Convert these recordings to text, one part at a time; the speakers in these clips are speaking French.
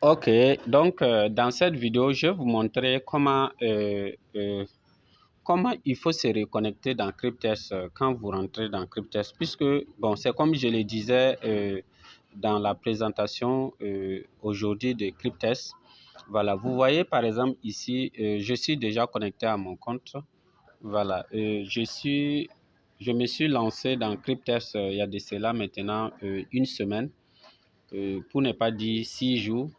Ok, donc dans cette vidéo, je vais vous montrer comment il faut se reconnecter dans Cryptest quand vous rentrez dans Cryptest, puisque, bon, c'est comme je le disais dans la présentation aujourd'hui de Cryptest. Voilà, vous voyez par exemple ici, je suis déjà connecté à mon compte. Voilà, je me suis lancé dans Cryptest il y a de cela maintenant une semaine, pour ne pas dire 6 jours.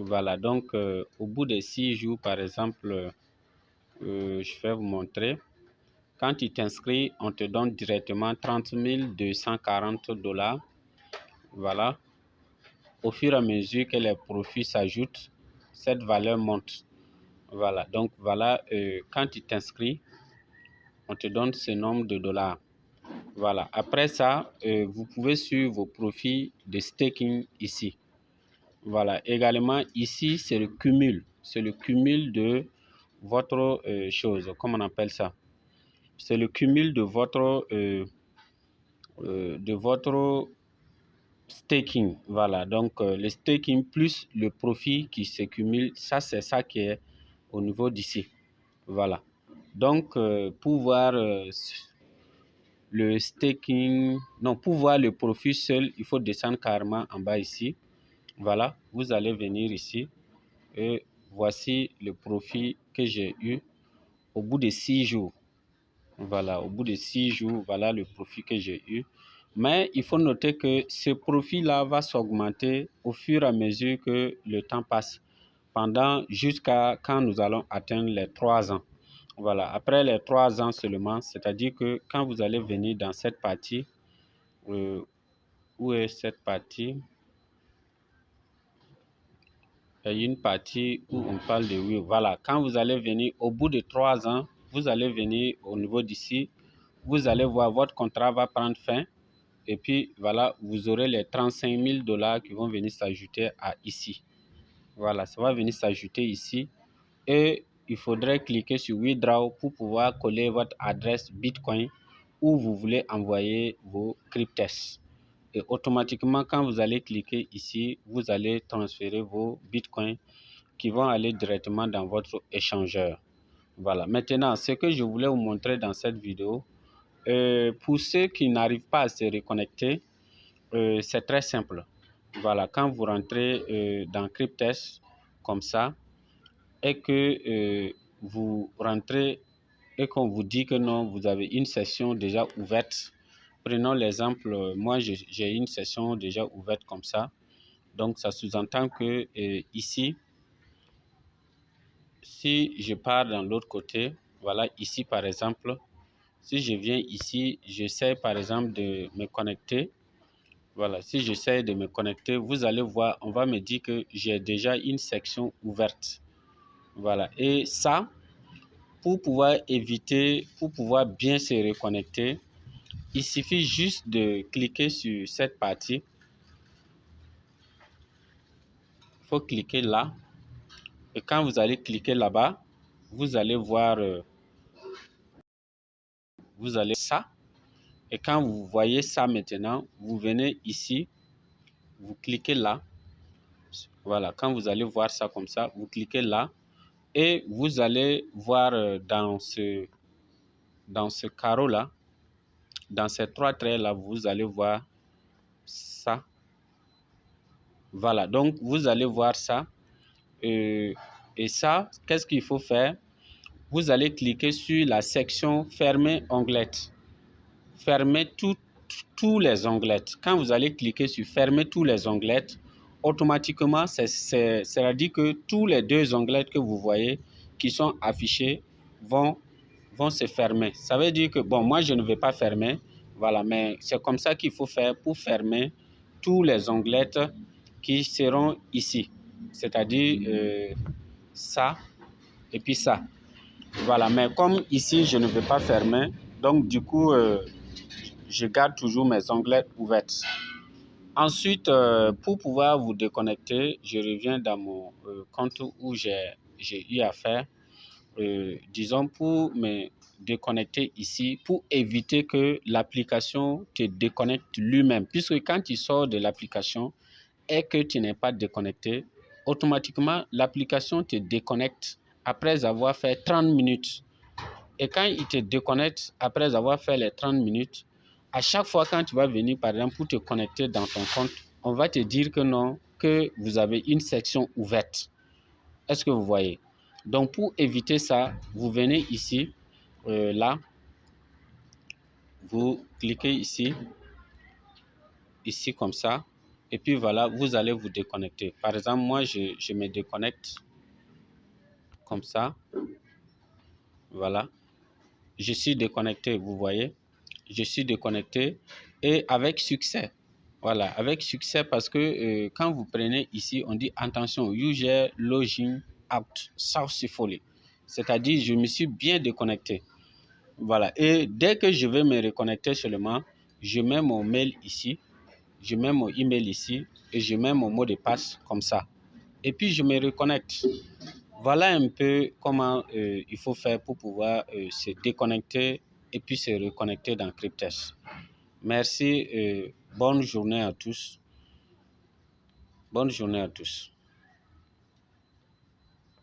Voilà, donc au bout de 6 jours, par exemple, je vais vous montrer. Quand tu t'inscris, on te donne directement 30 240 $. Voilà. Au fur et à mesure que les profits s'ajoutent, cette valeur monte. Voilà, donc voilà, quand tu t'inscris, on te donne ce nombre de dollars. Voilà, après ça, vous pouvez suivre vos profits de staking ici. Voilà, également ici, c'est le cumul. C'est le cumul de votre chose. Comment on appelle ça? C'est le cumul de votre staking. Voilà, donc le staking plus le profit qui se cumule, ça c'est ça qui est au niveau d'ici. Voilà. Donc, pour voir le staking, non, pour voir le profit seul, il faut descendre carrément en bas ici. Voilà, vous allez venir ici et voici le profit que j'ai eu au bout de 6 jours. Voilà, au bout de 6 jours, voilà le profit que j'ai eu. Mais il faut noter que ce profit-là va s'augmenter au fur et à mesure que le temps passe, jusqu'à quand nous allons atteindre les 3 ans. Voilà, après les 3 ans seulement, c'est-à-dire que quand vous allez venir dans cette partie, où est cette partie? Il y a une partie où on parle de oui. Voilà, quand vous allez venir au bout de 3 ans, vous allez venir au niveau d'ici, vous allez voir votre contrat va prendre fin. Et puis voilà, vous aurez les 35 000 $ qui vont venir s'ajouter à ici. Voilà, ça va venir s'ajouter ici. Et il faudrait cliquer sur Withdraw pour pouvoir coller votre adresse Bitcoin où vous voulez envoyer vos cryptes. Et automatiquement, quand vous allez cliquer ici, vous allez transférer vos bitcoins qui vont aller directement dans votre échangeur. Voilà. Maintenant, ce que je voulais vous montrer dans cette vidéo, pour ceux qui n'arrivent pas à se reconnecter, c'est très simple. Voilà, quand vous rentrez dans Cryptest comme ça et que vous rentrez et qu'on vous dit que non, vous avez une session déjà ouverte. Prenons l'exemple, moi j'ai une session déjà ouverte comme ça. Donc ça sous-entend que ici, si je pars dans l'autre côté, voilà, ici par exemple, si je viens ici, j'essaie par exemple de me connecter. Voilà, si j'essaie de me connecter, vous allez voir, on va me dire que j'ai déjà une section ouverte. Voilà, et ça, pour pouvoir bien se reconnecter, il suffit juste de cliquer sur cette partie. Il faut cliquer là. Et quand vous allez cliquer là-bas, vous allez voir, vous allez ça. Et quand vous voyez ça maintenant, vous venez ici, vous cliquez là. Voilà, quand vous allez voir ça comme ça, vous cliquez là. Et vous allez voir dans ce carreau-là, dans ces 3 traits-là, vous allez voir ça. Voilà, donc vous allez voir ça. Et ça, qu'est-ce qu'il faut faire? Vous allez cliquer sur la section Fermer onglet. Fermez tous les onglets. Quand vous allez cliquer sur Fermer tous les onglets, automatiquement, c'est-à-dire que tous les 2 onglets que vous voyez qui sont affichés vont se fermer. Ça veut dire que, bon, moi, je ne vais pas fermer. Voilà, mais c'est comme ça qu'il faut faire pour fermer tous les onglets qui seront ici. C'est-à-dire ça et puis ça. Voilà, mais comme ici, je ne vais pas fermer, donc du coup, je garde toujours mes onglets ouverts. Ensuite, pour pouvoir vous déconnecter, je reviens dans mon compte où j'ai eu à faire. Disons, pour me déconnecter ici, pour éviter que l'application te déconnecte lui-même. Puisque quand tu sors de l'application et que tu n'es pas déconnecté, automatiquement, l'application te déconnecte après avoir fait 30 minutes. Et quand il te déconnecte après avoir fait les 30 minutes, à chaque fois quand tu vas venir, par exemple, pour te connecter dans ton compte, on va te dire que non, que vous avez une section ouverte. Est-ce que vous voyez? Donc, pour éviter ça, vous venez ici, là, vous cliquez ici comme ça, et puis voilà, vous allez vous déconnecter. Par exemple, moi, je me déconnecte comme ça. Voilà. Je suis déconnecté, vous voyez. Je suis déconnecté et avec succès. Voilà, avec succès parce que quand vous prenez ici, on dit attention, user login out successfully. C'est-à-dire, je me suis bien déconnecté. Voilà, et dès que je vais me reconnecter seulement, je mets mon mail ici, je mets mon email ici et je mets mon mot de passe comme ça. Et puis, je me reconnecte. Voilà un peu comment il faut faire pour pouvoir se déconnecter et puis se reconnecter dans Cryptex. Merci, bonne journée à tous. Bonne journée à tous.